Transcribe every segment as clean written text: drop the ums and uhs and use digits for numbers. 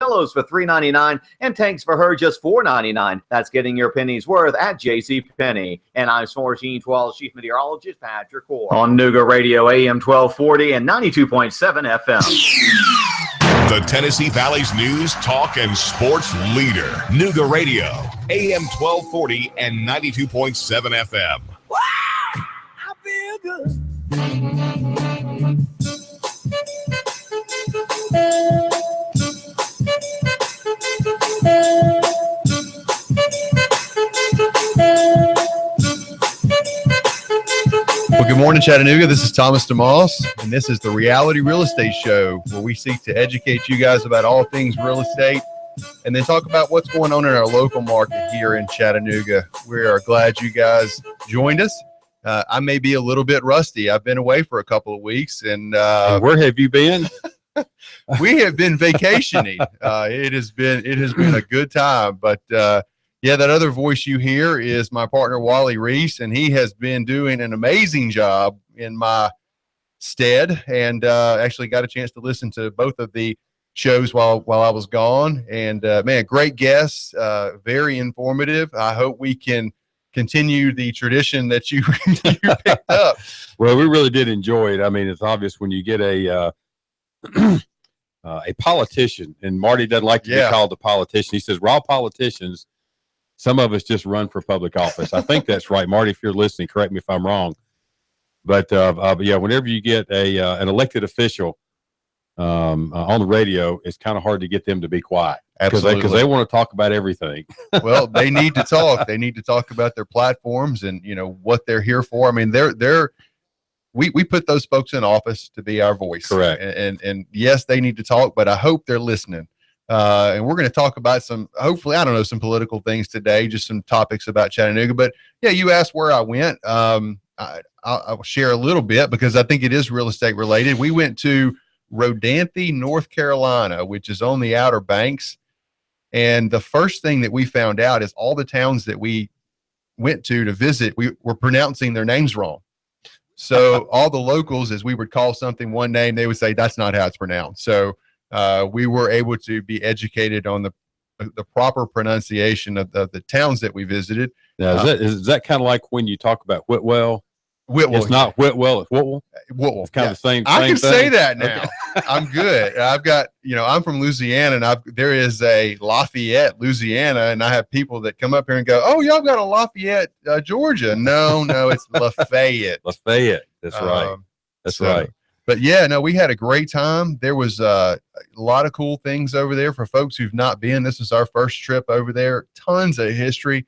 pillows for $3.99, and tanks for her just $4.99. That's getting your pennies worth at JCPenney. And I'm Sports 12 Chief Meteorologist Patrick Core on Nooga Radio AM 1240 and 92.7 FM. The Tennessee Valley's news, talk, and sports leader. Nooga Radio, AM 1240 and 92.7 FM. Wow! I feel good. Well, good morning, Chattanooga. This is Thomas DeMoss, and this is the Reality Real Estate Show, where we seek to educate you guys about all things real estate and then talk about what's going on in our local market here in Chattanooga. We are glad you guys joined us. I may be a little bit rusty. I've been away for a couple of weeks, and where have you been? We have been vacationing. It has been a good time, but yeah, that other voice you hear is my partner, Wally Reese, and he has been doing an amazing job in my stead, and actually got a chance to listen to both of the shows while I was gone. And man, great guests, very informative. I hope we can continue the tradition that you picked up. Well, we really did enjoy it. I mean, it's obvious when you get a politician, and Marty doesn't like to be called a politician. He says, we're all politicians. Some of us just run for public office. I think that's right. Marty, if you're listening, correct me if I'm wrong. But yeah, whenever you get an elected official on the radio, it's kind of hard to get them to be quiet. Absolutely. Because they want to talk about everything. Well, they need to talk. They need to talk about their platforms and, you know, what they're here for. I mean, we put those folks in office to be our voice. Correct. And yes, they need to talk, but I hope they're listening. And we're going to talk about some political things today, just some topics about Chattanooga. But yeah, you asked where I went. I'll share a little bit because I think it is real estate related. We went to Rodanthe, North Carolina, which is on the Outer Banks. And the first thing that we found out is all the towns that we went to visit, we were pronouncing their names wrong. So all the locals, as we would call something one name, they would say, that's not how it's pronounced. So we were able to be educated on the proper pronunciation of the towns that we visited. Now, is that kind of like when you talk about Whitwell? It's not Whitwell, it's Whitwell. Whitwell. It's kind of the same I can thing. say that now. Okay. I'm good. I've got, I'm from Louisiana, and there is a Lafayette, Louisiana, and I have people that come up here and go, oh, y'all got a Lafayette, Georgia. No, it's Lafayette. Lafayette. That's right. That's right. But yeah, no, we had a great time. There was a lot of cool things over there for folks who've not been. This is our first trip over there. Tons of history,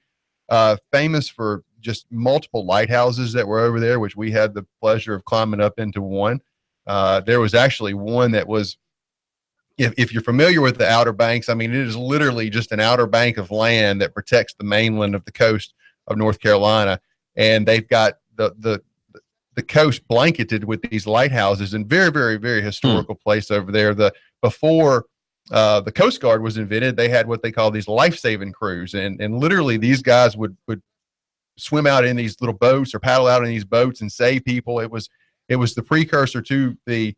famous for just multiple lighthouses that were over there, which we had the pleasure of climbing up into one. There was actually one that was, if you're familiar with the Outer Banks, I mean, it is literally just an outer bank of land that protects the mainland of the coast of North Carolina. And they've got the coast blanketed with these lighthouses, and very, very, very historical place over there. Before the Coast Guard was invented, they had what they call these life-saving crews. And literally these guys would swim out in these little boats or paddle out in these boats and save people. It was the precursor to the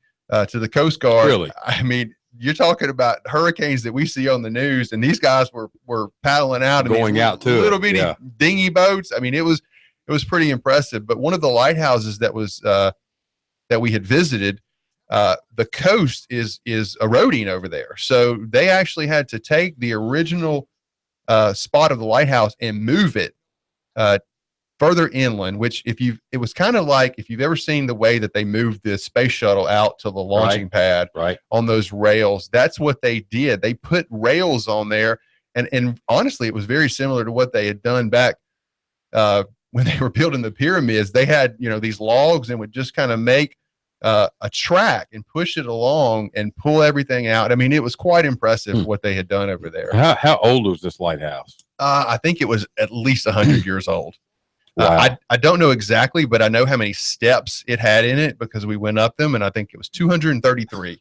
Coast Guard. Really? I mean, you're talking about hurricanes that we see on the news, and these guys were paddling out in going out to little bitty dinghy boats. I mean, it was pretty impressive. But one of the lighthouses that was that we had visited, the coast is eroding over there. So they actually had to take the original spot of the lighthouse and move it further inland, which it was kind of like, if you've ever seen the way that they moved the space shuttle out to the launching pad on those rails, that's what they did. They put rails on there. And honestly, it was very similar to what they had done back when they were building the pyramids. They had, these logs and would just kind of make a track and push it along and pull everything out. I mean, it was quite impressive what they had done over there. How old was this lighthouse? I think it was at least 100 years old. Wow. I don't know exactly, but I know how many steps it had in it because we went up them, and I think it was 233.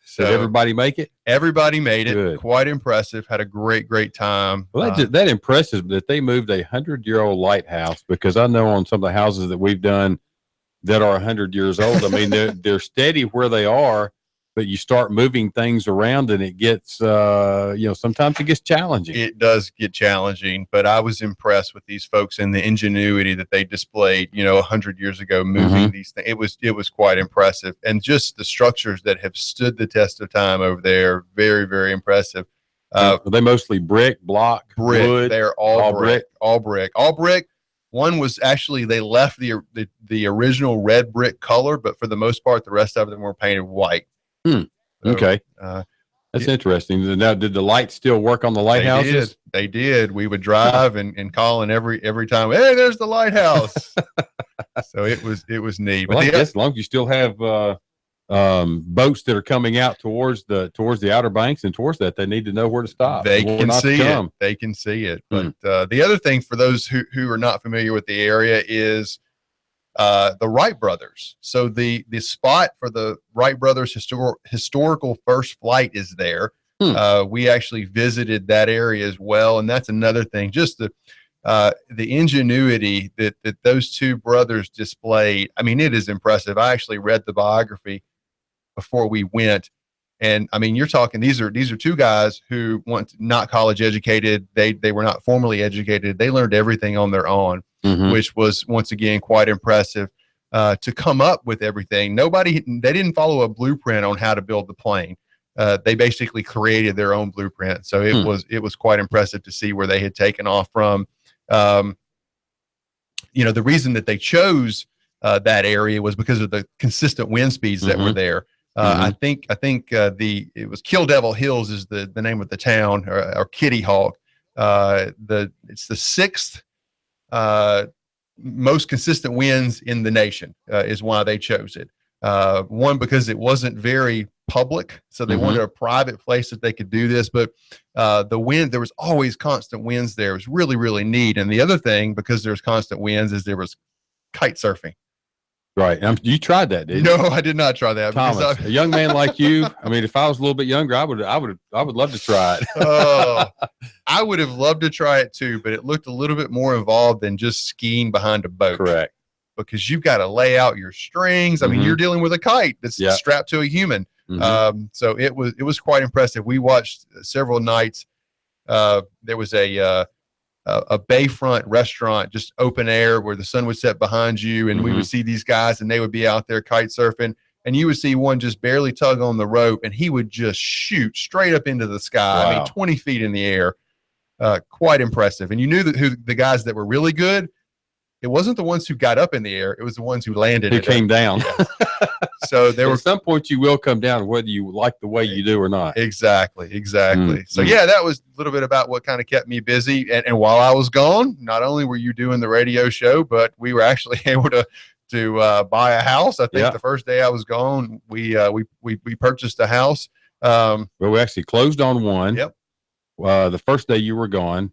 So did everybody make it? Everybody made it. Good. Quite impressive. Had a great time. Well, that impresses that they moved a 100-year-old lighthouse, because I know on some of the houses that we've done that are 100 years old, I mean, they're steady where they are, but you start moving things around and it gets, sometimes it gets challenging. It does get challenging, but I was impressed with these folks and the ingenuity that they displayed, 100 years ago, moving these things. It was quite impressive. And just the structures that have stood the test of time over there, very, very impressive. Are they mostly brick, block, wood? They're all brick. One was actually, they left the original red brick color, but for the most part, the rest of them were painted white. So, okay. That's interesting. Now, did the lights still work on the lighthouses? They did. We would drive and call in every time, hey, there's the lighthouse. So it was neat. Well, I guess as long as you still have boats that are coming out towards the Outer Banks and towards that, they need to know where to stop. They can see it. They can see it. But the other thing for those who are not familiar with the area is the Wright brothers. So the spot for the Wright brothers historical first flight is there. We actually visited that area as well, and that's another thing. Just the ingenuity that those two brothers displayed. I mean, it is impressive. I actually read the biography before we went, and I mean, you're talking these are two guys who not college educated. They were not formally educated. They learned everything on their own. Which was once again quite impressive to come up with everything. They didn't follow a blueprint on how to build the plane. They basically created their own blueprint. So it was quite impressive to see where they had taken off from. The reason that they chose that area was because of the consistent wind speeds that were there. I think it was Kill Devil Hills is the name of the town, or Kitty Hawk. It's the sixth most consistent winds in the nation is why they chose it. One, because it wasn't very public, so they wanted a private place that they could do this. But the wind, there was always constant winds there. It was really, really neat. And the other thing, because there's constant winds, is there was kite surfing. Right. You tried that, didn't you? No, I did not try that. Thomas, a young man like you, I mean, if I was a little bit younger, I would love to try it. I would have loved to try it too, but it looked a little bit more involved than just skiing behind a boat. Correct. Because you've got to lay out your strings. I mean, you're dealing with a kite that's strapped to a human. So it was quite impressive. We watched several nights. There was a bayfront restaurant, just open air, where the sun would set behind you, and we would see these guys, and they would be out there kite surfing, and you would see one just barely tug on the rope, and he would just shoot straight up into the sky. Wow. I mean, 20 feet in the air. Quite impressive. And you knew that who the guys that were really good, it wasn't the ones who got up in the air, it was the ones who landed. Who came down. Yeah. So there were, at some point you will come down, whether you like the way you do or not. Exactly. So yeah, that was a little bit about what kind of kept me busy. And while I was gone, not only were you doing the radio show, but we were actually able to buy a house. I think the first day I was gone, we purchased a house. Well, we actually closed on one. Yep. The first day you were gone.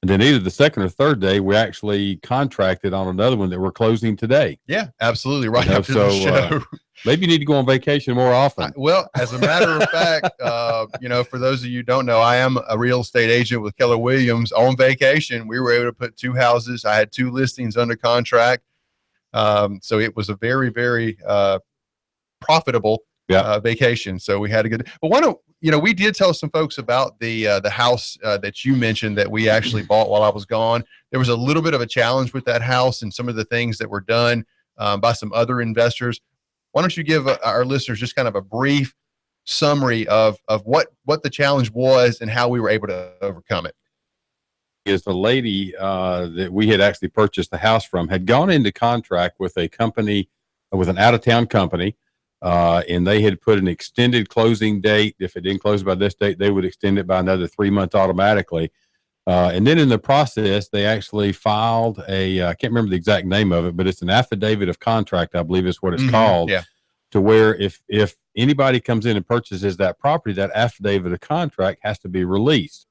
And then either the second or third day, we actually contracted on another one that we're closing today. Yeah, absolutely. Right after the show. Maybe you need to go on vacation more often. Well, as a matter of fact, for those of you who don't know, I am a real estate agent with Keller Williams. On vacation, we were able to put 2 houses. I had 2 listings under contract. So it was a very, very profitable vacation. So we had a good, but why don't, we did tell some folks about the house that you mentioned that we actually bought while I was gone. There was a little bit of a challenge with that house and some of the things that were done by some other investors. Why don't you give our listeners just kind of a brief summary of what the challenge was and how we were able to overcome it? Is the lady that we had actually purchased the house from had gone into contract with a company, with an out-of-town company, and they had put an extended closing date. If it didn't close by this date, they would extend it by another 3 months automatically. And then in the process, they actually filed I can't remember the exact name of it, but it's an affidavit of contract, I believe is what it's called. Yeah. To where if anybody comes in and purchases that property, that affidavit of contract has to be released.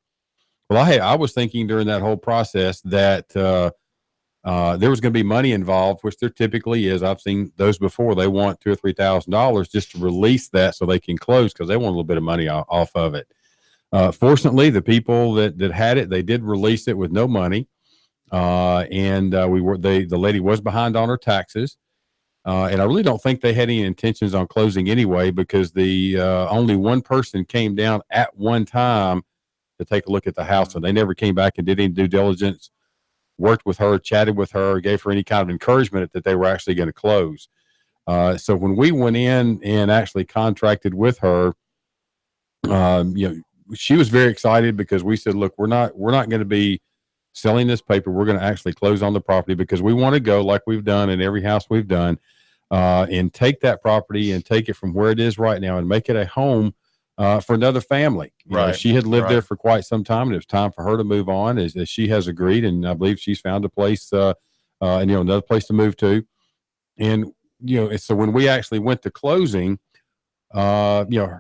Well, I was thinking during that whole process that there was going to be money involved, which there typically is. I've seen those before. They want $2,000 or $3,000 just to release that so they can close because they want a little bit of money off of it. Fortunately, the people that had it, they did release it with no money, and the lady was behind on her taxes. And I really don't think they had any intentions on closing anyway, because the only one person came down at one time to take a look at the house, and they never came back and did any due diligence, worked with her, chatted with her, gave her any kind of encouragement that they were actually going to close. So when we went in and actually contracted with her, she was very excited, because we said, look, we're not going to be selling this paper. We're going to actually close on the property, because we want to go like we've done in every house we've done, and take that property and take it from where it is right now and make it a home for another family. You know, she had lived there for quite some time, and it was time for her to move on, as she has agreed. And I believe she's found a place, another place to move to. And, so when we actually went to closing, her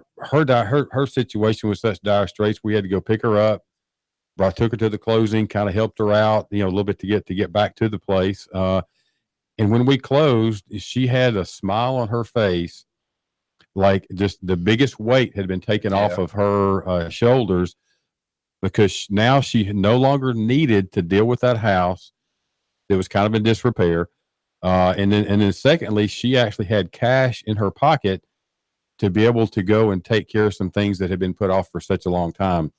situation was such dire straits. We had to go pick her up. I took her to the closing, kind of helped her out, a little bit to get back to the place. And when we closed, she had a smile on her face, like just the biggest weight had been taken off of her shoulders, because now she no longer needed to deal with that house that was kind of in disrepair. And then secondly, she actually had cash in her pocket to be able to go and take care of some things that had been put off for such a long time.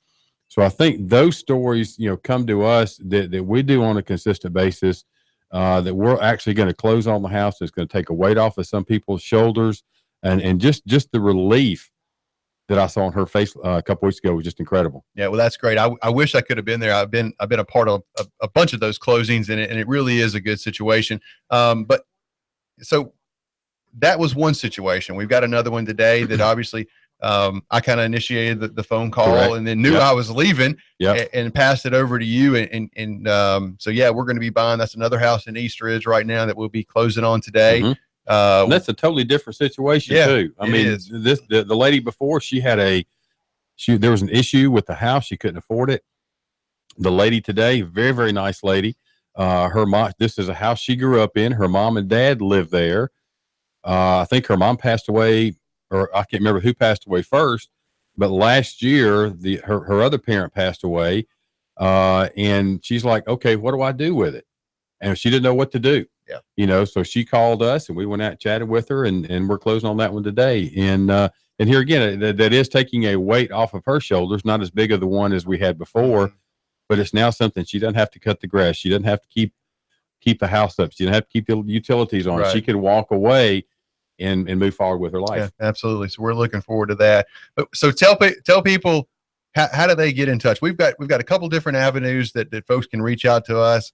So I think those stories, come to us that we do on a consistent basis, that we're actually going to close on the house. It's going to take a weight off of some people's shoulders, and just the relief that I saw on her face a couple weeks ago was just incredible. Yeah, well, that's great. I wish I could have been there. I've been a part of a bunch of those closings, and it really is a good situation. But so that was one situation. We've got another one today that obviously I kind of initiated the phone call, and then knew I was leaving, and passed it over to you. So yeah, we're going to be buying. That's another house in East Ridge right now that we'll be closing on today. And that's a totally different situation too. I mean, the lady before, there was an issue with the house. She couldn't afford it. The lady today, very, very nice lady. Her mom, this is a house she grew up in. Her mom and dad lived there. I think her mom passed away, or I can't remember who passed away first, but last year, her other parent passed away. And she's like, okay, what do I do with it? And she didn't know what to do. So she called us, and we went out and chatted with her, and we're closing on that one today. And here again, that is taking a weight off of her shoulders, not as big of the one as we had before, but it's now something. She doesn't have to cut the grass. She doesn't have to keep the house up. She doesn't have to keep the utilities on. She can walk away and move forward with her life. Yeah, absolutely. So we're looking forward to that. So tell people, how do they get in touch? We've got a couple different avenues that folks can reach out to us.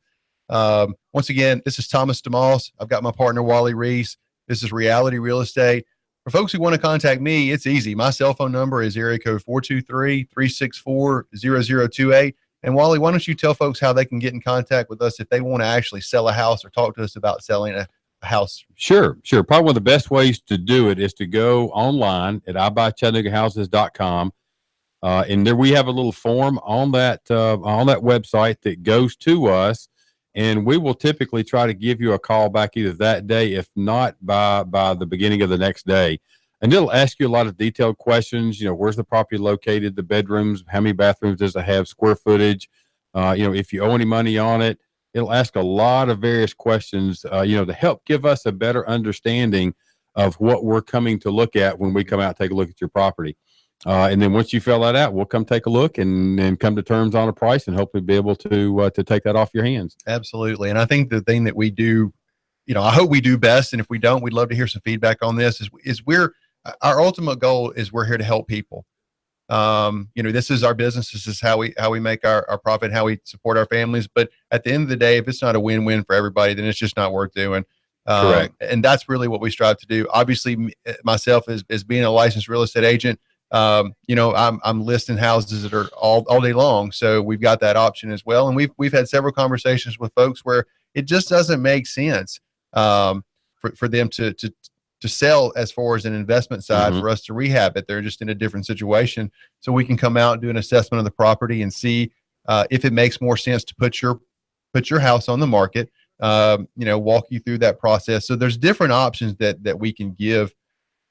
Once again, this is Thomas DeMoss. I've got my partner, Wally Reese. This is Reality Real Estate. For folks who want to contact me, it's easy. My cell phone number is area code 423-364-0028. And Wally, why don't you tell folks how they can get in contact with us if they want to actually sell a house or talk to us about selling a house? Sure. Probably one of the best ways to do it is to go online at ibuychattanoogahouses.com. And there we have a little form on that website that goes to us. And we will typically try to give you a call back either that day, if not by the beginning of the next day. And it'll ask you a lot of detailed questions. Where's the property located, the bedrooms, how many bathrooms does it have, square footage, if you owe any money on it. It'll ask a lot of various questions, to help give us a better understanding of what we're coming to look at when we come out and take a look at your property. And then once you fill that out, we'll come take a look and come to terms on a price, and hopefully be able to take that off your hands. Absolutely. And I think the thing that we do, I hope we do best. And if we don't, we'd love to hear some feedback on this, is our ultimate goal is we're here to help people. This is our business. This is how we make our profit, how we support our families. But at the end of the day, if it's not a win-win for everybody, then it's just not worth doing. Correct. And that's really what we strive to do. Obviously, myself as being a licensed real estate agent, I'm listing houses that are all day long. So we've got that option as well. And we've had several conversations with folks where it just doesn't make sense for them to sell as far as an investment side, for us to rehab it. They're just in a different situation. So we can come out and do an assessment of the property and see if it makes more sense to put your house on the market, walk you through that process. So there's different options that we can give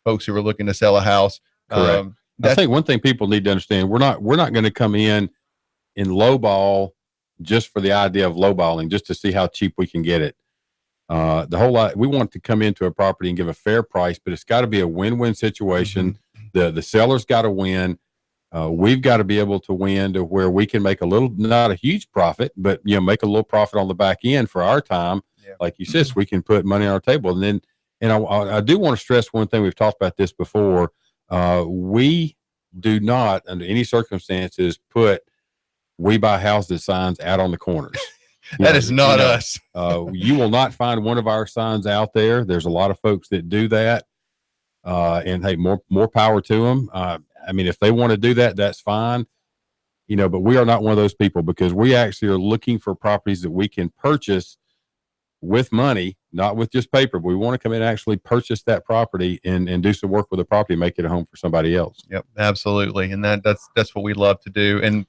folks who are looking to sell a house. Correct. I think one thing people need to understand, we're not going to come in lowball just for the idea of lowballing, just to see how cheap we can get it. The whole lot, we want to come into a property and give a fair price, but it's got to be a win-win situation. The seller's got to win. We've got to be able to win to where we can make a little, not a huge profit, but make a little profit on the back end for our time. Yeah. Like you said, so we can put money on our table. And then, and I do want to stress one thing. We've talked about this before. We do not, under any circumstances, put "We buy houses" signs out on the corners. That is not us. You will not find one of our signs out there. There's a lot of folks that do that. And hey, more power to them. I mean, if they want to do that, that's fine, but we are not one of those people, because we actually are looking for properties that we can purchase with money, not with just paper, but we want to come in and actually purchase that property and do some work with the property, make it a home for somebody else. Yep, absolutely. And that's what we love to do. And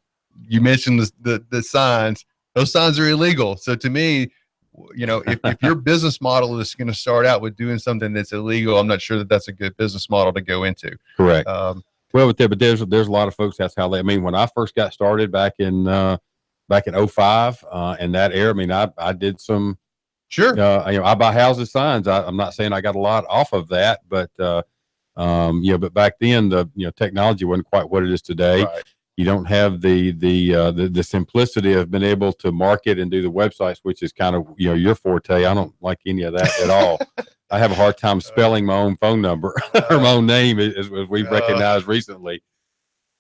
you mentioned the signs. Those signs are illegal. So to me, if your business model is going to start out with doing something that's illegal, I'm not sure that that's a good business model to go into. Correct. Well, but there's a lot of folks. That's how they. I mean, when I first got started back in 05, and that era, I mean, I did some. Sure. I buy houses signs. I'm not saying I got a lot off of that, but but back then the technology wasn't quite what it is today. Right. You don't have the simplicity of being able to market and do the websites, which is kind of your forte. I don't like any of that at all. I have a hard time spelling my own phone number or my own name, as we've recognized recently.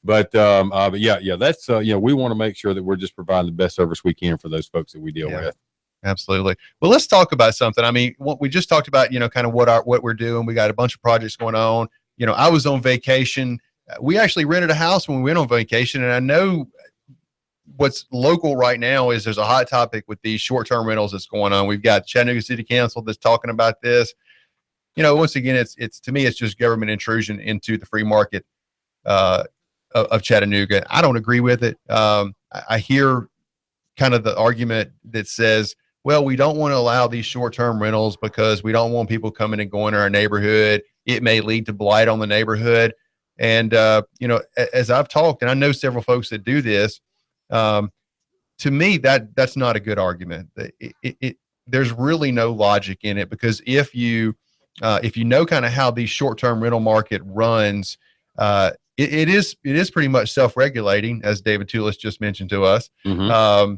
But yeah, that's we want to make sure that we're just providing the best service we can for those folks that we deal with. Absolutely. Well, let's talk about something. I mean, what we just talked about, kind of what we're doing. We got a bunch of projects going on. I was on vacation. We actually rented a house when we went on vacation, and I know what's local right now is there's a hot topic with these short-term rentals that's going on. We've got Chattanooga City Council that's talking about this. Once again, it's to me, it's just government intrusion into the free market of Chattanooga. I don't agree with it. I hear kind of the argument that says, well, we don't want to allow these short-term rentals because we don't want people coming and going in our neighborhood. It may lead to blight on the neighborhood. And, as I've talked, and I know several folks that do this, to me, that's not a good argument. There's really no logic in it, because if you know kind of how the short-term rental market runs, it is pretty much self-regulating, as David Tulis just mentioned to us. Mm-hmm.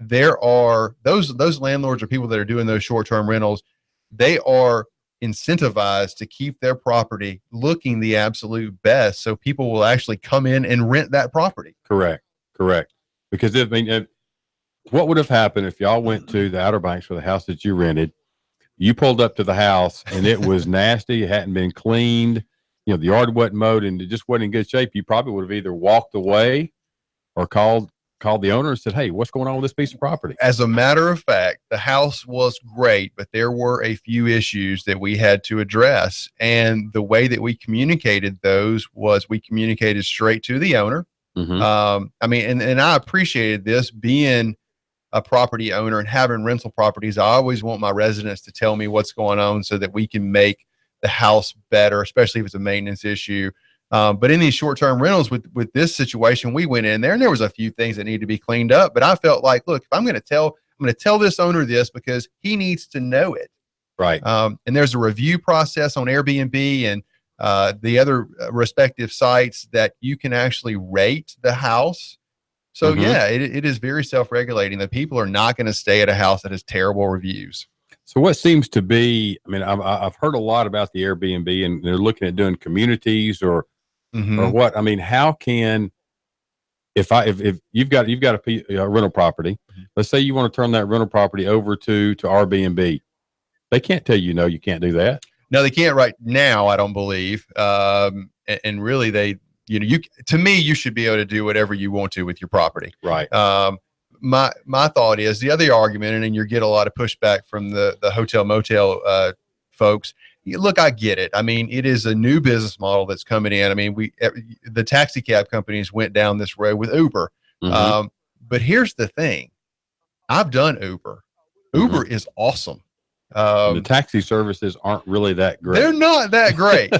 There are those landlords or people that are doing those short-term rentals. They are incentivized to keep their property looking the absolute best, so people will actually come in and rent that property. Correct. Because what would have happened if y'all went to the Outer Banks for the house that you rented? You pulled up to the house and it was nasty. It hadn't been cleaned. The yard wasn't mowed and it just wasn't in good shape. You probably would have either walked away or called the owner and said, "Hey, what's going on with this piece of property?" As a matter of fact, the house was great, but there were a few issues that we had to address. And the way that we communicated those was we communicated straight to the owner. Mm-hmm. And I appreciated this, being a property owner and having rental properties. I always want my residents to tell me what's going on so that we can make the house better, especially if it's a maintenance issue. But in these short-term rentals with this situation, we went in there and there was a few things that needed to be cleaned up. But I felt like, look, if I'm going to tell this owner this because he needs to know it. Right. And there's a review process on Airbnb and the other respective sites that you can actually rate the house. So Mm-hmm. yeah, it is very self-regulating. The people are not going to stay at a house that has terrible reviews. So what seems to be, I've heard a lot about the Airbnb, and they're looking at doing communities or what. How can, if you've got a rental property, let's say you want to turn that rental property over to Airbnb, they can't tell you, no, you can't do that. No, they can't right now, I don't believe. And really to me, you should be able to do whatever you want to with your property. Right. My thought is the other argument, and then you get a lot of pushback from the hotel motel folks. Look, I get it. It is a new business model that's coming in. The taxi cab companies went down this road with Uber. Mm-hmm. But here's the thing. I've done Uber. Uber is awesome. The taxi services aren't really that great. They're not that great.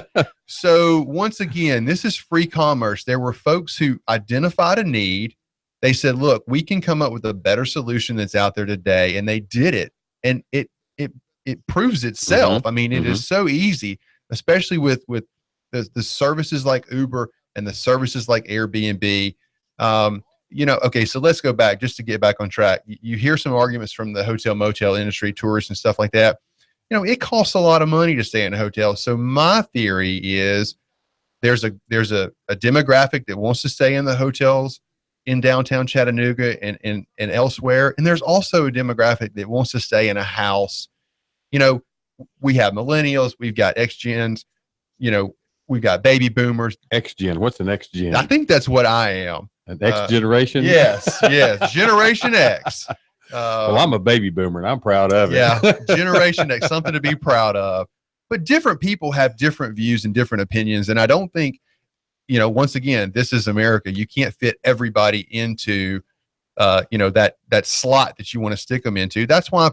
So once again, this is free commerce. There were folks who identified a need. They said, look, we can come up with a better solution that's out there today. And they did it. And it it proves itself. I mean, it is so easy, especially with the services like Uber and the services like Airbnb. Okay, so let's go back just to get back on track. You hear some arguments from the hotel motel industry, tourists and stuff like that. It costs a lot of money to stay in a hotel. So my theory is there's a demographic that wants to stay in the hotels in downtown Chattanooga and elsewhere. And there's also a demographic that wants to stay in a house. We have millennials, we've got X-Gens, we've got baby boomers. X-Gen, what's an X-Gen? I think that's what I am. An X generation? Yes, Generation X. Well, I'm a baby boomer and I'm proud of it. Yeah, Generation X, something to be proud of. But different people have different views and different opinions. And I don't think, once again, this is America. You can't fit everybody into, that slot that you want to stick them into. That's why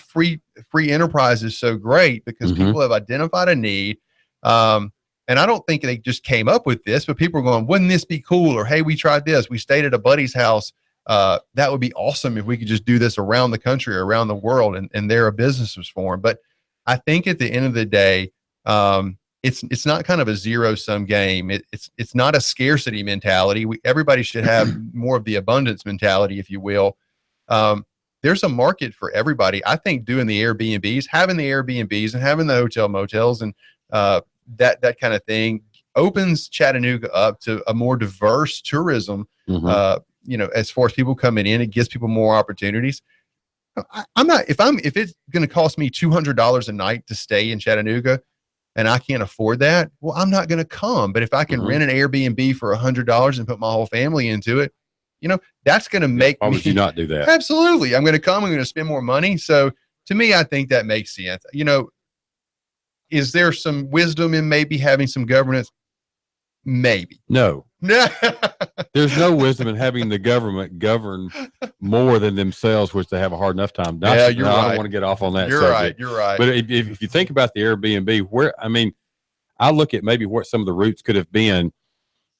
free enterprise is so great, because people have identified a need. And I don't think they just came up with this, but people are going, wouldn't this be cool? Or, hey, we tried this. We stayed at a buddy's house. That would be awesome if we could just do this around the country or around the world, and there a business was formed. But I think at the end of the day, it's not kind of a zero-sum game. It's not a scarcity mentality. Everybody should have more of the abundance mentality, if you will. There's a market for everybody. I think doing the Airbnbs, having the Airbnbs and having the hotel motels and that kind of thing opens Chattanooga up to a more diverse tourism. As far as people coming in, it gives people more opportunities. If it's going to cost me $200 a night to stay in Chattanooga and I can't afford that, well, I'm not going to come. But if I can rent an Airbnb for $100 and put my whole family into it, that's going to make Why would you not do that? Absolutely. I'm going to come. I'm going to spend more money. So to me, I think that makes sense. Is there some wisdom in maybe having some governance? Maybe. No. There's no wisdom in having the government govern more than themselves, which they have a hard enough time. You're right. I don't want to get off on that You're subject. You're right. But if you think about the Airbnb, I look at maybe what some of the roots could have been.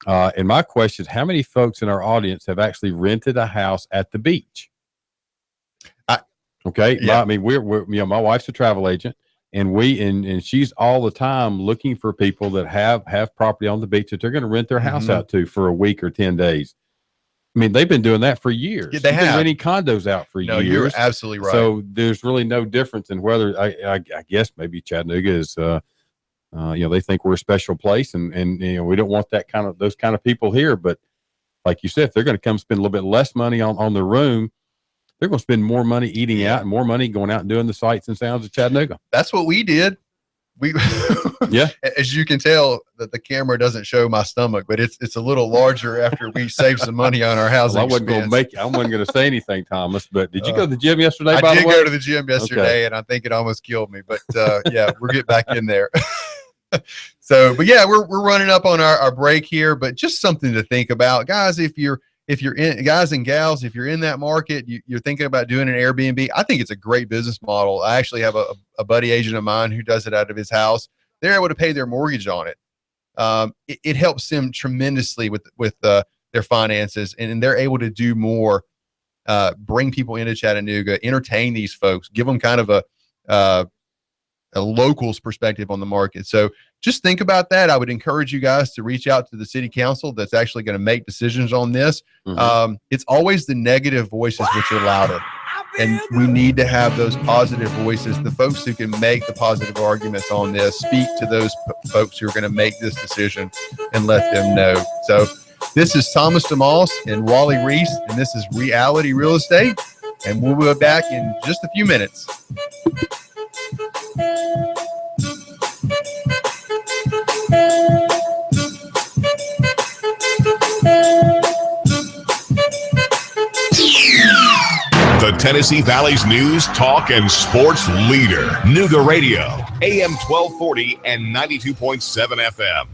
And my question is, how many folks in our audience have actually rented a house at the beach? Okay. Yeah. We're my wife's a travel agent. And she's all the time looking for people that have property on the beach that they're going to rent their house out to for a week or 10 days. They've been doing that for years. Yeah, they have been renting condos out for years. No, you're absolutely right. So there's really no difference in whether I guess maybe Chattanooga is, they think we're a special place and we don't want those kind of people here. But like you said, if they're going to come spend a little bit less money on the room, they're going to spend more money eating out and more money going out and doing the sights and sounds of Chattanooga. That's what we did. Yeah. As you can tell, that the camera doesn't show my stomach, but it's a little larger after we saved some money on our housing. Well, I wasn't going to say anything, Thomas. But did you go to the gym yesterday? I did go to the gym yesterday, and I think it almost killed me. But yeah, we're getting back in there. But yeah, we're running up on our break here. But just something to think about, guys. If you're in, guys and gals, if you're in that market, you're thinking about doing an Airbnb, I think it's a great business model. I actually have a buddy agent of mine who does it out of his house. They're able to pay their mortgage on it. It helps them tremendously with their finances, and they're able to do more, bring people into Chattanooga, entertain these folks, give them kind of a local's perspective on the market. So just think about that. I would encourage you guys to reach out to the city council that's actually going to make decisions on this. It's always the negative voices which are louder, and we need to have those positive voices, the folks who can make the positive arguments on this. Speak to those folks who are going to make this decision and let them know. So this is Thomas DeMoss and Wally Reese, and this is Reality Real Estate, and we'll be back in just a few minutes. The Tennessee Valley's news, talk, and sports leader. Nooga Radio, AM 1240 and 92.7 FM.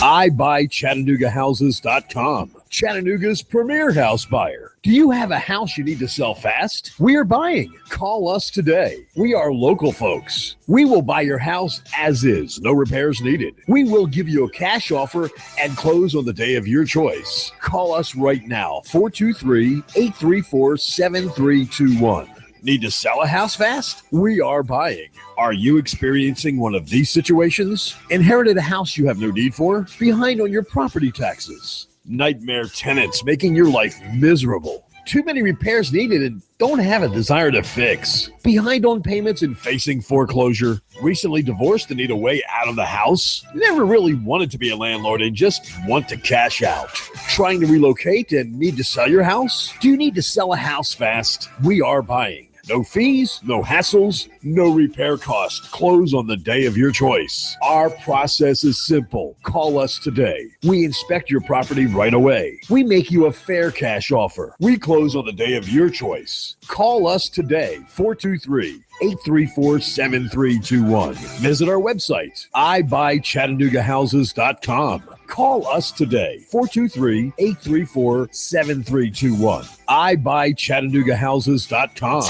iBuyChattanoogaHouses.com, Chattanooga's premier house buyer. Do you have a house you need to sell fast? We are buying. Call us today. We are local folks. We will buy your house as is, no repairs needed. We will give you a cash offer and close on the day of your choice. Call us right now, 423-834-7321. Need to sell a house fast? We are buying. Are you experiencing one of these situations? Inherited a house you have no need for? Behind on your property taxes? Nightmare tenants making your life miserable? Too many repairs needed and don't have a desire to fix? Behind on payments and facing foreclosure? Recently divorced and need a way out of the house? Never really wanted to be a landlord and just want to cash out? Trying to relocate and need to sell your house? Do you need to sell a house fast? We are buying. No fees, no hassles, no repair costs. Close on the day of your choice. Our process is simple. Call us today. We inspect your property right away. We make you a fair cash offer. We close on the day of your choice. Call us today, 423-834-7321. Visit our website, ibuychattanooga.com. Call us today, 423-834-7321. ibuychattanooga.com.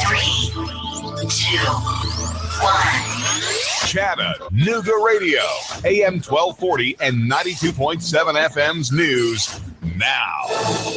3, 2, 1. Chattanooga Radio, AM 1240 and 92.7 FM's news now.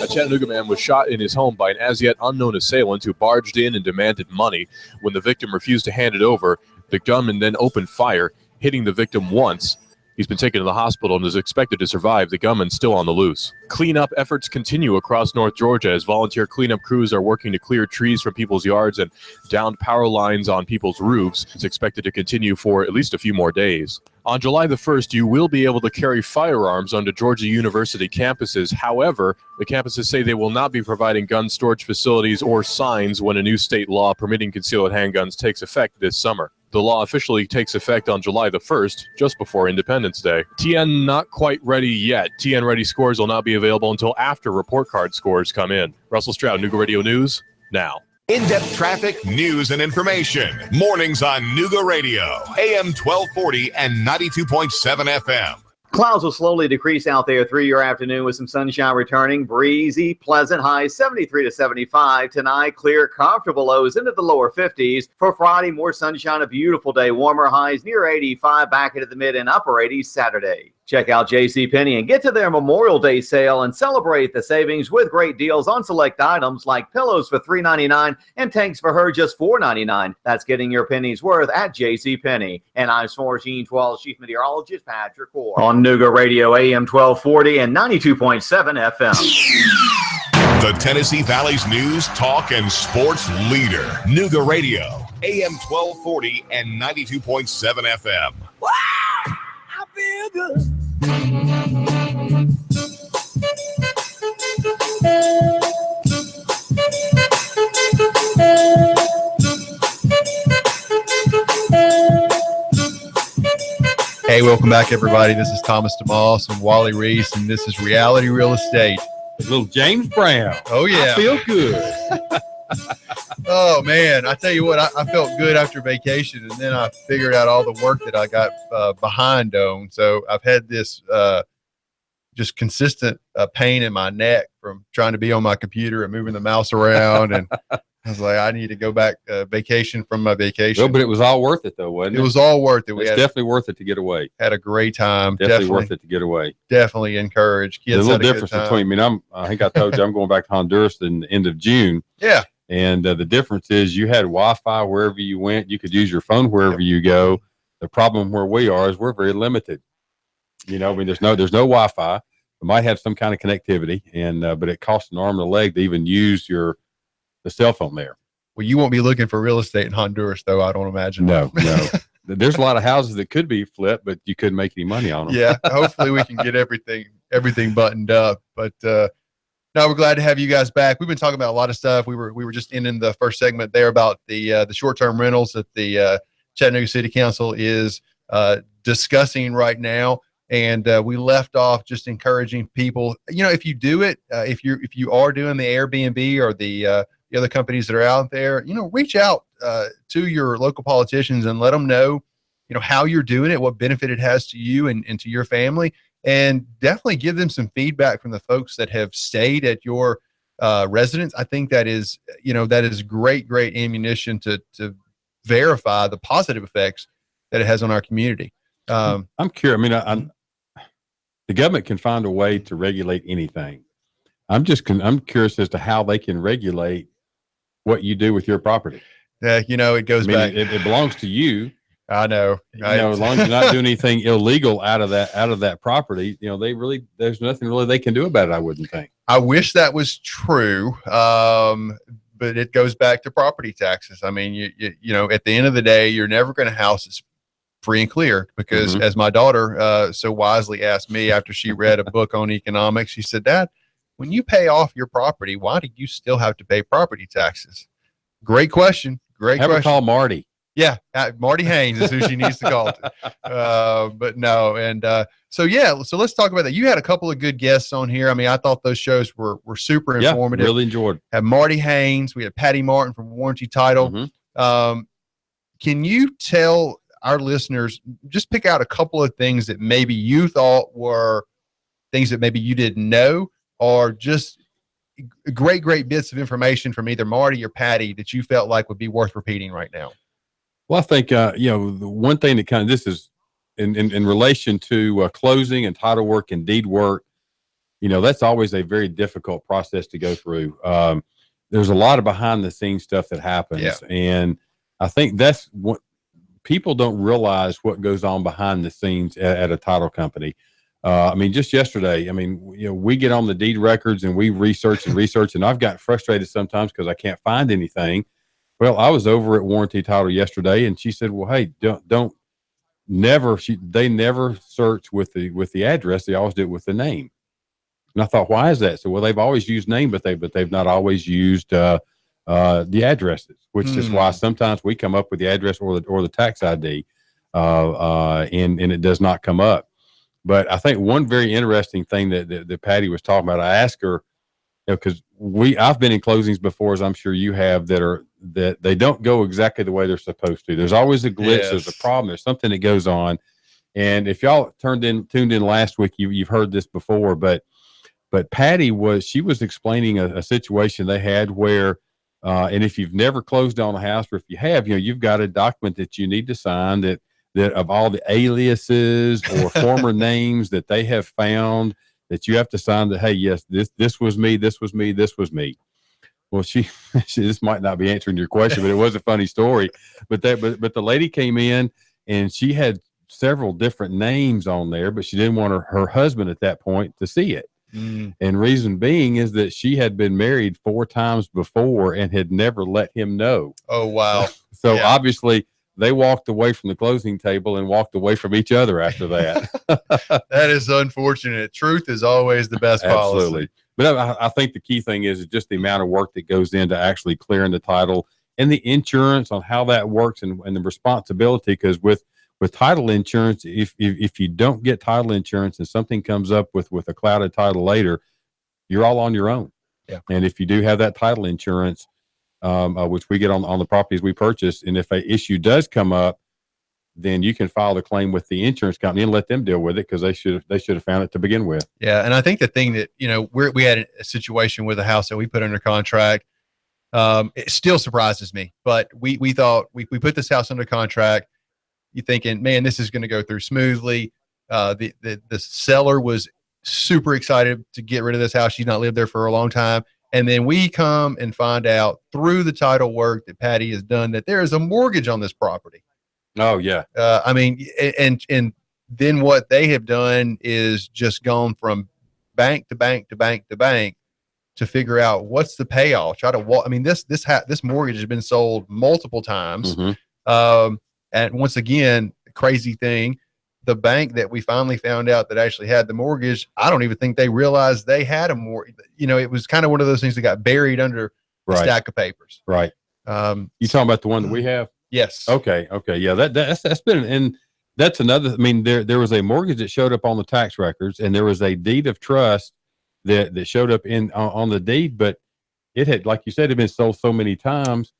A Chattanooga man was shot in his home by an as-yet unknown assailant who barged in and demanded money. When the victim refused to hand it over, the gunman then opened fire, hitting the victim once. He's been taken to the hospital and is expected to survive. The gunman's still on the loose. Cleanup efforts continue across North Georgia as volunteer cleanup crews are working to clear trees from people's yards and downed power lines on people's roofs. It's expected to continue for at least a few more days. On July the 1st, you will be able to carry firearms onto Georgia University campuses. However, the campuses say they will not be providing gun storage facilities or signs when a new state law permitting concealed handguns takes effect this summer. The law officially takes effect on July the 1st, just before Independence Day. TN not quite ready yet. TN ready scores will not be available until after report card scores come in. Russell Stroud, Nooga Radio News, now. In-depth traffic, news, and information. Mornings on Nooga Radio, AM 1240 and 92.7 FM. Clouds will slowly decrease out there through your afternoon with some sunshine returning. Breezy, pleasant, highs 73 to 75. Tonight, clear, comfortable lows into the lower 50s. For Friday, more sunshine, a beautiful day. Warmer highs near 85, back into the mid and upper 80s Saturday. Check out JCPenney and get to their Memorial Day sale and celebrate the savings with great deals on select items like pillows for $3.99 and tanks for her just $4.99. That's getting your pennies worth at JCPenney. And I'm Sports 12 Chief Meteorologist Patrick Core on Nooga Radio AM 1240 and 92.7 FM. The Tennessee Valley's news, talk, and sports leader. Nooga Radio, AM 1240 and 92.7 FM. Wow! I feel good. Hey, welcome back, everybody. This is Thomas DeMoss and Wally Reese, and this is Reality Real Estate. Little James Brown. Oh, yeah. I feel good. Oh, man. I tell you what, I felt good after vacation, and then I figured out all the work that I got behind on. So I've had this just consistent pain in my neck from trying to be on my computer and moving the mouse around. And I was like, I need to go back vacation from my vacation. Well, but it was all worth it, though, wasn't it? It was all worth it. It's definitely worth it to get away. Had a great time. Definitely worth it to get away. Definitely encourage kids. There's a little difference between, I think I told you I'm going back to Honduras in the end of June. Yeah. And the difference is you had Wi-Fi wherever you went. You could use your phone wherever you go. The problem where we are is we're very limited. You know, I mean, there's no Wi-Fi. We might have some kind of connectivity, and but it costs an arm and a leg to even use the cell phone there. Well, you won't be looking for real estate in Honduras, though, I don't imagine. No. There's a lot of houses that could be flipped, but you couldn't make any money on them. Yeah, hopefully we can get everything buttoned up. But no, we're glad to have you guys back. We've been talking about a lot of stuff. We were just ending the first segment there about the short-term rentals that the Chattanooga City Council is discussing right now. And we left off just encouraging people, you know, if you do it, if you are doing the Airbnb or the other companies that are out there, you know, reach out to your local politicians and let them know, you know, how you're doing it, what benefit it has to you and to your family, and definitely give them some feedback from the folks that have stayed at your residence. I think that is great ammunition to verify the positive effects that it has on our community. I'm curious. I mean, the government can find a way to regulate anything. I'm curious as to how they can regulate what you do with your property. It goes back. It belongs to you. I know. As long as you're not doing anything illegal out of that property, there's nothing really they can do about it. I wouldn't think. I wish that was true. But it goes back to property taxes. I mean, you at the end of the day, you're never going to house it free and clear because as my daughter so wisely asked me after she read a book on economics, she said, Dad, when you pay off your property, why do you still have to pay property taxes? Great question. Have her call Marty. Yeah, Marty Haynes is who she needs to call to. But no, and so let's talk about that. You had a couple of good guests on here. I mean, I thought those shows were super informative. Really enjoyed. Had Marty Haynes. We had Patty Martin from Warranty Title. Can you tell our listeners, just pick out a couple of things that maybe you thought were things that maybe you didn't know, or just great bits of information from either Marty or Patty that you felt like would be worth repeating right now? Well, I think, the one thing that this is in relation to closing and title work and deed work, that's always a very difficult process to go through. There's a lot of behind the scenes stuff that happens. And I think that's what people don't realize, what goes on behind the scenes at a title company. Just yesterday, we get on the deed records and we research, and I've gotten frustrated sometimes because I can't find anything. Well, I was over at Warranty Title yesterday, and she said, "Well, hey, they never search with the address. They always do it with the name." And I thought, why is that? So, well, they've always used name, but they've not always used the addresses, which is why sometimes we come up with the address or the tax ID, and it does not come up. But I think one very interesting thing that Patty was talking about, I asked her, because I've been in closings before, as I'm sure you have, that they don't go exactly the way they're supposed to. There's always a glitch. There's a problem. There's something that goes on. And if y'all tuned in last week, you've heard this before, but Patty was explaining a situation they had where, and if you've never closed on a house, or if you have, you've got a document that you need to sign that of all the aliases or former names that they have found, that you have to sign that, hey, yes, this was me, this was me, this was me. Well, she this might not be answering your question, but it was a funny story. But the lady came in and she had several different names on there, but she didn't want her husband at that point to see it. And reason being is that she had been married 4 times before and had never let him know. Oh, wow. So obviously they walked away from the closing table and walked away from each other after that. That is unfortunate. Truth is always the best policy. Absolutely. But I think the key thing is just the amount of work that goes into actually clearing the title and the insurance on how that works and the responsibility. Because with title insurance, if you don't get title insurance and something comes up with a clouded title later, you're all on your own. Yeah. And if you do have that title insurance, which we get on the properties we purchase, and if an issue does come up, then you can file the claim with the insurance company and let them deal with it, because they should have found it to begin with. Yeah, and I think the thing that we had a situation with a house that we put under contract. It still surprises me, but we thought we put this house under contract. You thinking, man, this is going to go through smoothly. The seller was super excited to get rid of this house. She's not lived there for a long time. And then we come and find out through the title work that Patty has done that there is a mortgage on this property. Oh, yeah. And then what they have done is just gone from bank to bank to bank to bank to figure out what's the payoff. This mortgage has been sold multiple times. And once again, crazy thing, the bank that we finally found out that actually had the mortgage, I don't even think they realized they had a mortgage. It was kind of one of those things that got buried under a stack of papers. Right. You talking about the one that we have? Yes. Okay. Yeah. That's been, and that's another. There was a mortgage that showed up on the tax records, and there was a deed of trust that showed up on the deed, but it had, like you said, it had been sold so many times.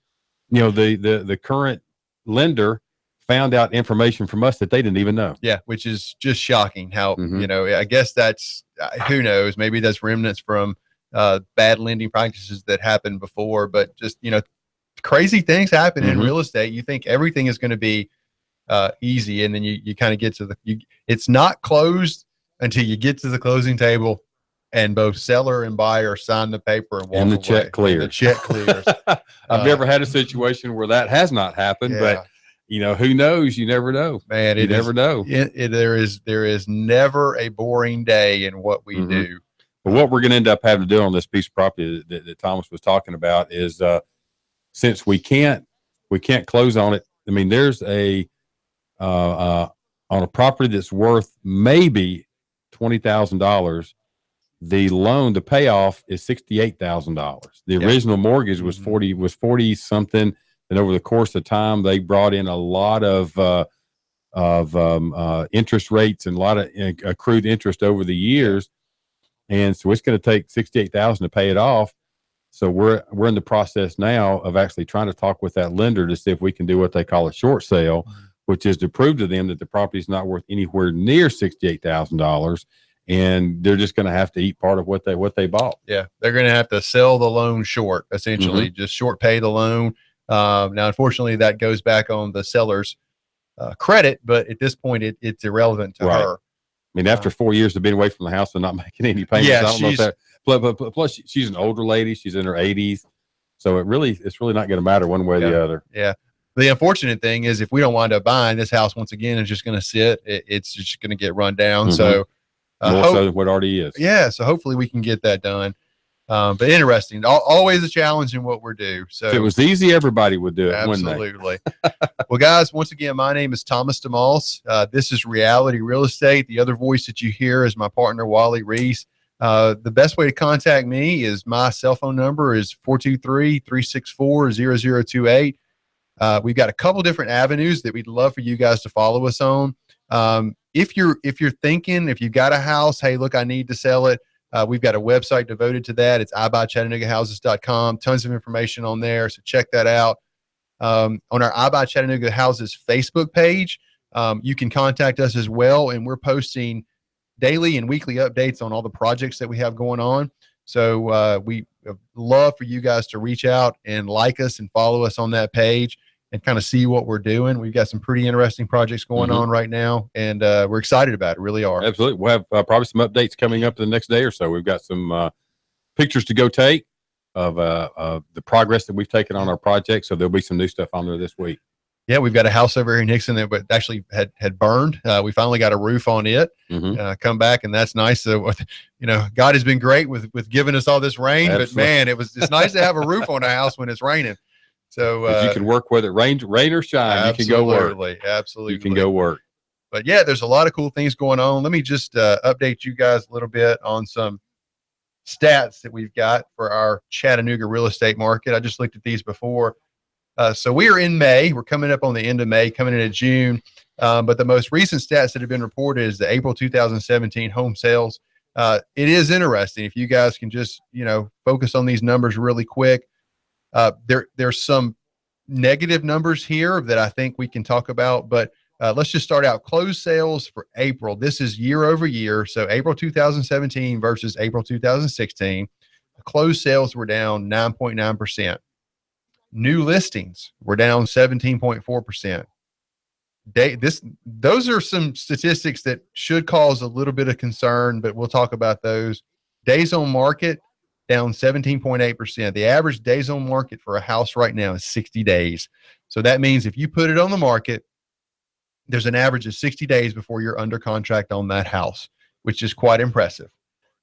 The current lender found out information from us that they didn't even know. Yeah, which is just shocking. How I guess that's who knows. Maybe that's remnants from bad lending practices that happened before, but just crazy things happen in real estate. You think everything is going to be easy, and then you kind of get to it's not closed until you get to the closing table, and both seller and buyer sign the paper and walk and the away. check clears. The check clears. I've never had a situation where that has not happened, but who knows? You never know, man. You never know. There is never a boring day in what we do. But what we're going to end up having to do on this piece of property that Thomas was talking about is, since we can't close on it. I mean, there's on a property that's worth maybe $20,000. The loan, the payoff is $68,000. The original mortgage was 40 something, and over the course of time, they brought in a lot of interest rates and a lot of accrued interest over the years, and so it's going to take $68,000 to pay it off. So we're in the process now of actually trying to talk with that lender to see if we can do what they call a short sale, which is to prove to them that the property is not worth anywhere near $68,000. And they're just going to have to eat part of what they bought. Yeah, they're going to have to sell the loan short, essentially, just short pay the loan. Now, unfortunately, that goes back on the seller's credit, but at this point, it's irrelevant to her. I mean, after 4 years of being away from the house and not making any payments, I don't know if that. Plus, she's an older lady; she's in her 80s, so it's really not going to matter one way or the other. Yeah. The unfortunate thing is, if we don't wind up buying this house once again, it's just going to sit. It's just going to get run down. So. More so than what already is. Yeah, so hopefully we can get that done. But interesting. Always a challenge in what we're doing. So if it was easy, everybody would do it. Absolutely. Well, guys, once again, my name is Thomas DeMoss. This is Reality Real Estate. The other voice that you hear is my partner, Wally Reese. The best way to contact me is my cell phone number is 423-364-0028. We've got a couple different avenues that we'd love for you guys to follow us on. If you're thinking, if you've got a house, hey, look, I need to sell it. We've got a website devoted to that. It's iBuyChattanoogaHouses.com. Tons of information on there. So check that out. On our I Buy Chattanooga Houses Facebook page, you can contact us as well. And we're posting daily and weekly updates on all the projects that we have going on. So we love for you guys to reach out and like us and follow us on that page and kind of see what we're doing. We've got some pretty interesting projects going on right now, and we're excited about it. Really are. Absolutely. We'll have probably some updates coming up the next day or so. We've got some pictures to go take of the progress that we've taken on our project. So there'll be some new stuff on there this week. Yeah, we've got a house over here in Hickson that actually had burned. We finally got a roof on it. Come back, and that's nice. So, God has been great with giving us all this rain. Absolutely. But man, it's nice to have a roof on a house when it's raining. So you can work whether rain or shine. You can go work. Absolutely. You can go work. But yeah, there's a lot of cool things going on. Let me just update you guys a little bit on some stats that we've got for our Chattanooga real estate market. I just looked at these before. So we are in May. We're coming up on the end of May, coming into June. But the most recent stats that have been reported is the April 2017 home sales. It is interesting. If you guys can just, focus on these numbers really quick. There's some negative numbers here that I think we can talk about, but let's just start out. Closed sales for April. This is year over year. So April 2017 versus April 2016. Closed sales were down 9.9%. New listings were down 17.4%. Those are some statistics that should cause a little bit of concern, but we'll talk about those. Days on market down 17.8%. The average days on market for a house right now is 60 days. So that means if you put it on the market, there's an average of 60 days before you're under contract on that house, which is quite impressive.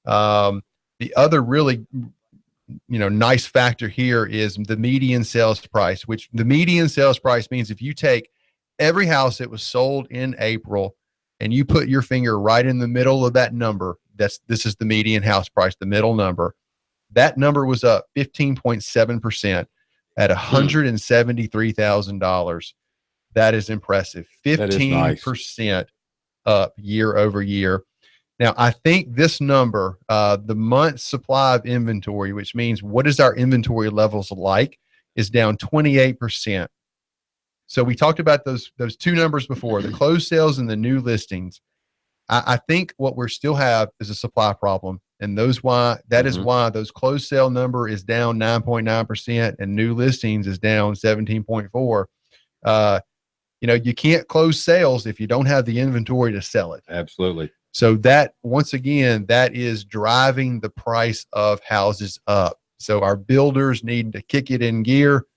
The other really, nice factor here is the median sales price, which the median sales price means if you take every house that was sold in April and you put your finger right in the middle of that number, this is the median house price, the middle number. That number was up 15.7% at $173,000. That is impressive. 15% up year over year. Now, I think this number, the month's supply of inventory, which means what is our inventory levels like, is down 28%. So we talked about those two numbers before, the closed sales and the new listings. I think what we still have is a supply problem. And is why those closed sale number is down 9.9% and new listings is down 17.4%. You can't close sales if you don't have the inventory to sell it. Absolutely. So that, once again, that is driving the price of houses up. So our builders need to kick it in gear.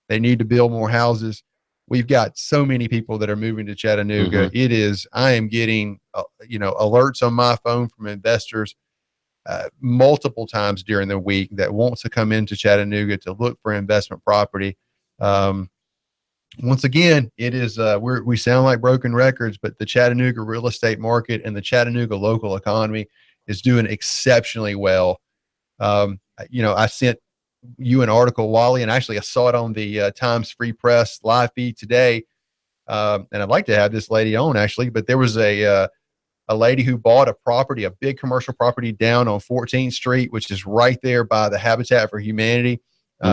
They need to build more houses. We've got so many people that are moving to Chattanooga. I am getting, alerts on my phone from investors multiple times during the week that wants to come into Chattanooga to look for investment property. Once again, it is, we sound like broken records, but the Chattanooga real estate market and the Chattanooga local economy is doing exceptionally well. I sent you an article, Wally, and actually I saw it on the Times Free Press live feed today. And I'd like to have this lady on actually, but there was a lady who bought a property, a big commercial property down on 14th Street, which is right there by the Habitat for Humanity.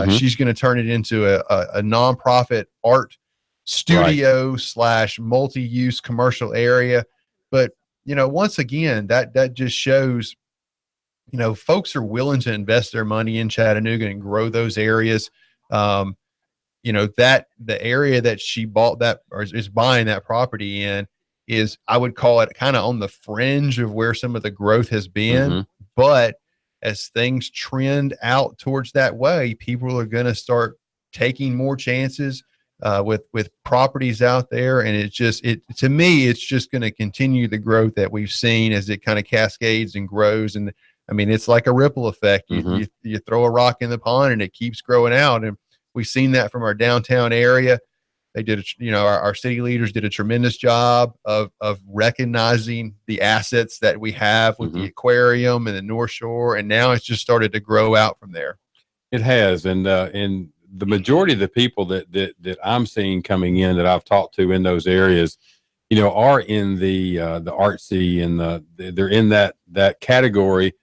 She's going to turn it into a nonprofit art studio / multi-use commercial area. But, once again, that just shows, folks are willing to invest their money in Chattanooga and grow those areas. That the area that she bought that or is buying that property in is, I would call it kind of on the fringe of where some of the growth has been. But as things trend out towards that way, people are going to start taking more chances with properties out there. And to me, it's just going to continue the growth that we've seen as it kind of cascades and grows. And I mean, it's like a ripple effect. You throw a rock in the pond and it keeps growing out. And we've seen that from our downtown area. They did, our city leaders did a tremendous job of recognizing the assets that we have with the aquarium and the North Shore. And now it's just started to grow out from there. It has. And the majority of the people that I'm seeing coming in that I've talked to in those areas, are in the artsy and they're in that category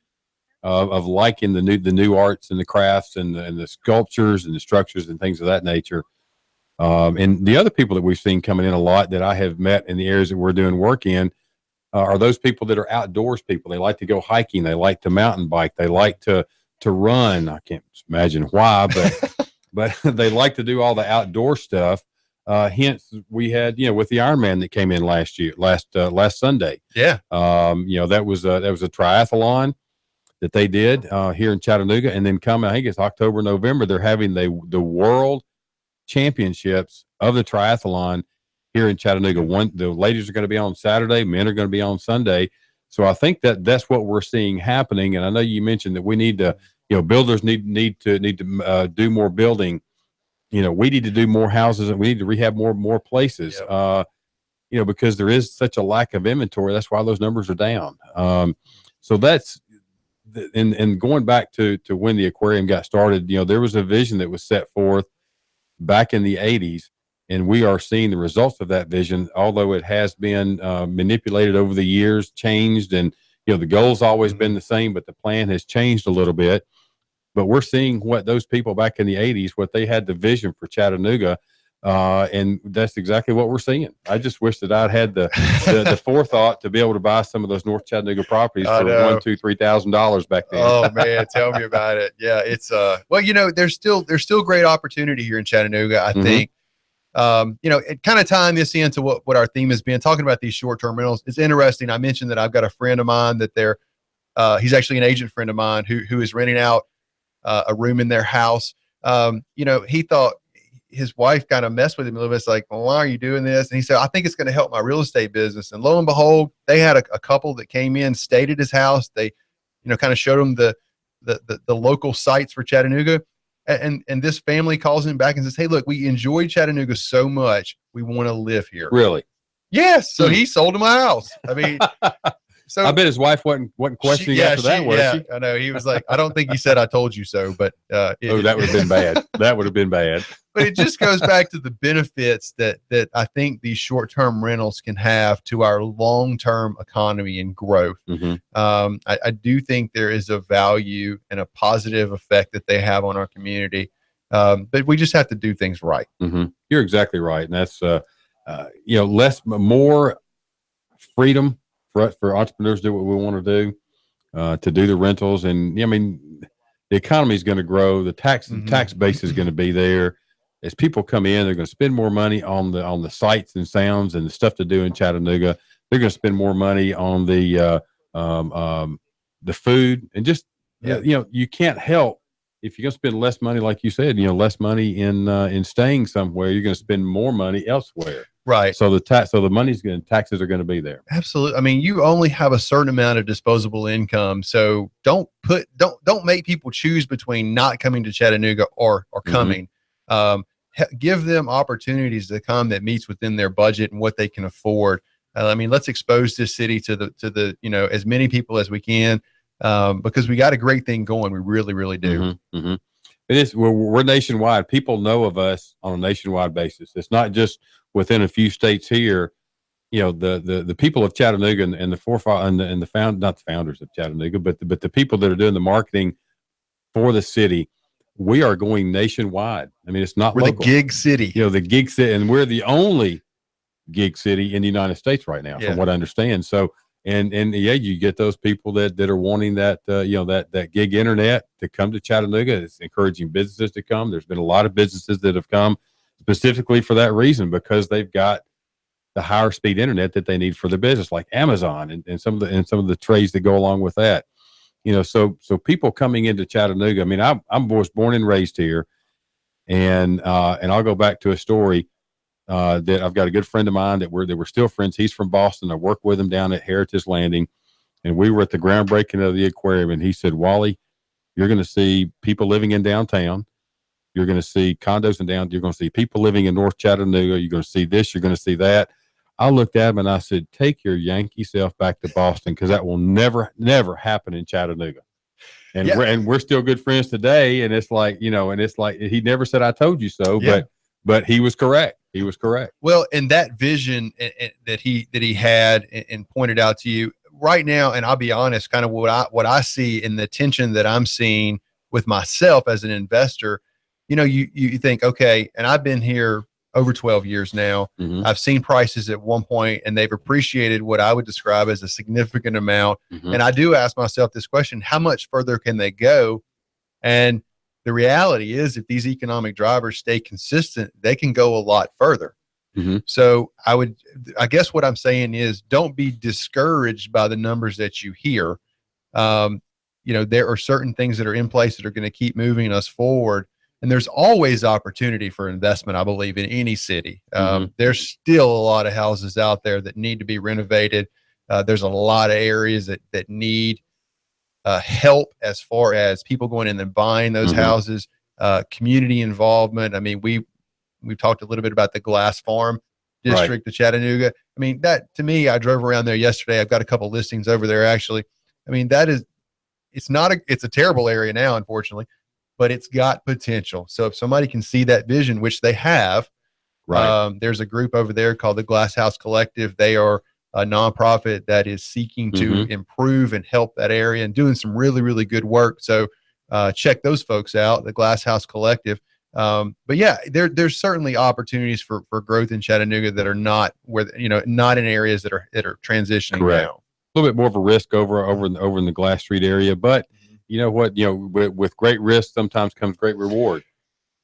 of liking the new arts and the crafts and the sculptures and the structures and things of that nature. And the other people that we've seen coming in a lot that I have met in the areas that we're doing work in are those people that are outdoors people. They like to go hiking. They like to mountain bike. They like to run. I can't imagine why, but they like to do all the outdoor stuff. Hence we had, with the Ironman that came in last Sunday. Yeah. That was a triathlon that they did here in Chattanooga. And then I think it's October, November, they're having the world championships of the triathlon here in Chattanooga. The ladies are going to be on Saturday, men are going to be on Sunday. So I think that's what we're seeing happening. And I know you mentioned that we need to, builders need to do more building. We need to do more houses and we need to rehab more places. Because there is such a lack of inventory. That's why those numbers are down. So that's and going back to when the aquarium got started. There was a vision that was set forth back in the 80s, and we are seeing the results of that vision, although it has been manipulated over the years, changed, and the goal's always been the same, but the plan has changed a little bit. But we're seeing what those people back in the 80s, what they had the vision for Chattanooga, and that's exactly what we're seeing. I just wish that I'd had the forethought to be able to buy some of those North Chattanooga properties for $1,000-$3,000 back then. Oh man, tell me about it. Yeah, it's there's still great opportunity here in Chattanooga. I think it kind of tying this into what our theme has been, talking about these short-term rentals. It's interesting. I mentioned that I've got a friend of mine that he's actually an agent friend of mine who is renting out a room in their house. He thought his wife kind of messed with him a little bit. It's like, well, why are you doing this? And he said, I think it's going to help my real estate business. And lo and behold, they had a couple that came in, stayed at his house. They, kind of showed him the local sites for Chattanooga. And this family calls him back and says, hey, look, we enjoy Chattanooga so much. We want to live here. Really? Yes. So he sold him a house. I mean, so I bet his wife wasn't questioning after that, was she? I know. He was like, I don't think he said I told you so, but that would have been bad. That would have been bad. But it just goes back to the benefits that I think these short-term rentals can have to our long-term economy and growth. I do think there is a value and a positive effect that they have on our community. But we just have to do things right. You're exactly right. And that's, more freedom for entrepreneurs to do what we want to do the rentals. And the economy is going to grow. The tax base is going to be there. As people come in, they're going to spend more money on the sights and sounds and the stuff to do in Chattanooga. they're going to spend more money on the food and just you can't help if you're going to spend less money, like you said, less money in staying somewhere, you're going to spend more money elsewhere. Right. So taxes are going to be there. Absolutely. I mean, you only have a certain amount of disposable income, so don't make people choose between not coming to Chattanooga or coming. Give them opportunities to come that meets within their budget and what they can afford. I mean, let's expose this city to the as many people as we can, because we got a great thing going. We really, really do. It is. We're nationwide. People know of us on a nationwide basis. It's not just within a few states here. The people of Chattanooga and the not the founders of Chattanooga, but the people that are doing the marketing for the city. We are going nationwide. I mean, it's not we're local. The gig city. The gig city, and we're the only gig city in the United States right now, from what I understand. So, and you get those people that are wanting that that gig internet to come to Chattanooga. It's encouraging businesses to come. There's been a lot of businesses that have come specifically for that reason, because they've got the higher speed internet that they need for their business, like Amazon and some of the trades that go along with that. So people coming into Chattanooga. I mean, I was born and raised here, and I'll go back to a story that I've got a good friend of mine that we're still friends. He's from Boston. I worked with him down at Heritage Landing, and we were at the groundbreaking of the aquarium. And he said, "Wally, you're going to see people living in downtown. You're going to see condos in downtown. You're going to see people living in North Chattanooga. You're going to see this. You're going to see that." I looked at him and I said, "Take your Yankee self back to Boston, because that will never happen in Chattanooga." And we're still good friends today. And it's like, he never said I told you so, but he was correct. He was correct. Well, and that vision that he had and pointed out to you right now, and I'll be honest, kind of what I see in the tension that I'm seeing with myself as an investor. You think, okay, and I've been here over 12 years now. I've seen prices at one point, and they've appreciated what I would describe as a significant amount. And I do ask myself this question: how much further can they go? And the reality is, if these economic drivers stay consistent, they can go a lot further. So I guess what I'm saying is, don't be discouraged by the numbers that you hear. There are certain things that are in place that are going to keep moving us forward. And there's always opportunity for investment, I believe, in any city. There's still a lot of houses out there that need to be renovated. There's a lot of areas that need help as far as people going in and buying those houses, community involvement. I mean, we've talked a little bit about the Glass Farm district of Chattanooga. I mean, that, to me, I drove around there yesterday. I've got a couple listings over there, actually. I mean, it's a terrible area now, unfortunately, but it's got potential. So if somebody can see that vision, which they have, there's a group over there called the Glass House Collective. They are a nonprofit that is seeking to improve and help that area and doing some really, really good work. So check those folks out, the Glass House Collective. But yeah, there's certainly opportunities for growth in Chattanooga that are not not in areas that are transitioning now. A little bit more of a risk over in the Glass Street area, but you know what? With great risk sometimes comes great reward.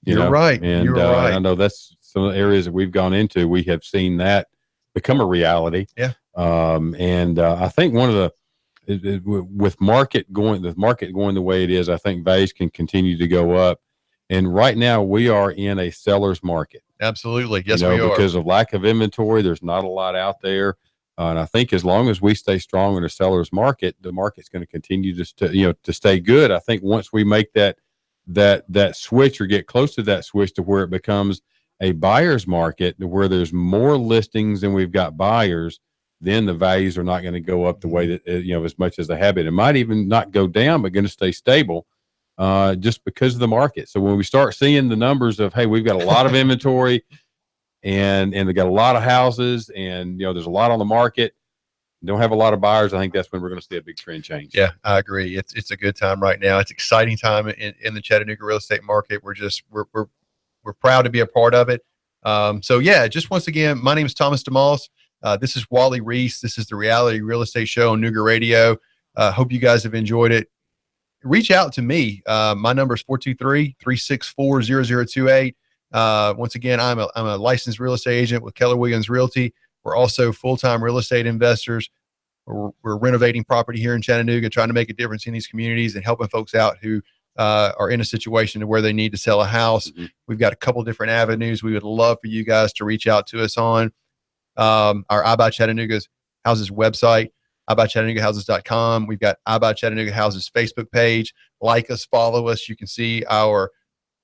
You're right. And You're right. I know that's some of the areas that we've gone into. We have seen that become a reality. Yeah. I think one of the market going the way it is, I think values can continue to go up. And right now we are in a seller's market. Absolutely. Yes, we are. Because of lack of inventory, there's not a lot out there. And I think as long as we stay strong in a seller's market, the market's going to continue to stay good. I think once we make that switch, or get close to that switch, to where it becomes a buyer's market, where there's more listings than we've got buyers, then the values are not going to go up the way that as much as they have been. It might even not go down, but going to stay stable, just because of the market. So when we start seeing the numbers of, hey, we've got a lot of inventory. And they got a lot of houses, and there's a lot on the market, don't have a lot of buyers, I think that's when we're going to see a big trend change. Yeah, I agree. It's a good time right now. It's exciting time in the Chattanooga real estate market. We're proud to be a part of it. So yeah, just once again, my name is Thomas DeMoss. This is Wally Reese. This is the Reality Real Estate Show on Nooga Radio. Hope you guys have enjoyed it. Reach out to me. My number is 423-364-0028. Once again, I'm a licensed real estate agent with Keller Williams Realty. We're also full-time real estate investors. We're renovating property here in Chattanooga, trying to make a difference in these communities and helping folks out who are in a situation where they need to sell a house. Mm-hmm. We've got a couple different avenues we would love for you guys to reach out to us on. Our I Buy Chattanooga Houses website, ibuychattanooga.houses.com. We've got I Buy Chattanooga Houses Facebook page. Like us, follow us. You can see our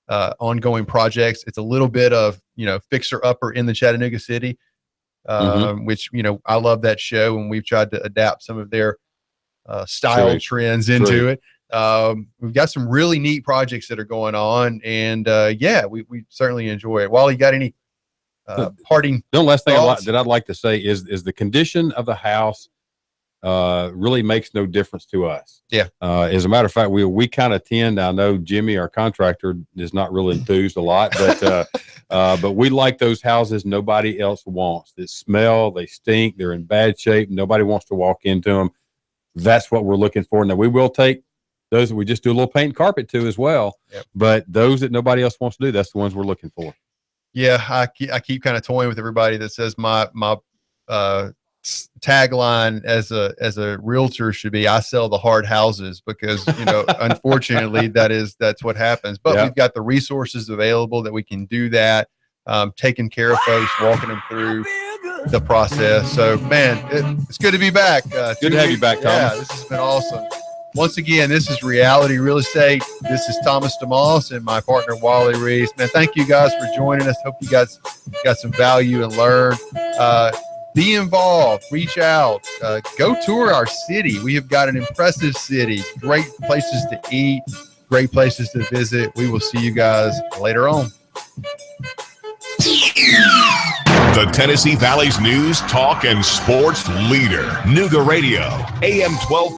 ongoing projects. It's a little bit of, fixer upper in the Chattanooga city, which, I love that show, and we've tried to adapt some of their style trends into it. We've got some really neat projects that are going on, and we certainly enjoy it. Wally, you got any parting? The last thing thoughts? that I'd like to say is the condition of the house really makes no difference to us. Yeah. As a matter of fact, we kind of tend, I know Jimmy, our contractor, is not really enthused a lot, but we like those houses nobody else wants. They smell, they stink, they're in bad shape. Nobody wants to walk into them. That's what we're looking for. Now, we will take those that we just do a little paint and carpet to as well. Yep. But those that nobody else wants to do, that's the ones we're looking for. Yeah, I keep kind of toying with everybody that says my tagline as a realtor should be, I sell the hard houses, because unfortunately that's what happens. But we've got the resources available that we can do that, taking care of folks, walking them through the process. So man, it's good to be back. Good to have you back, Thomas. Yeah, this has been awesome. Once again, this is Reality Real Estate. This is Thomas DeMoss and my partner Wally Reese. Man, thank you guys for joining us. Hope you guys got some value and learned. Be involved, reach out, go tour our city. We have got an impressive city, great places to eat, great places to visit. We will see you guys later on. The Tennessee Valley's news, talk, and sports leader, Nooga Radio, AM 12.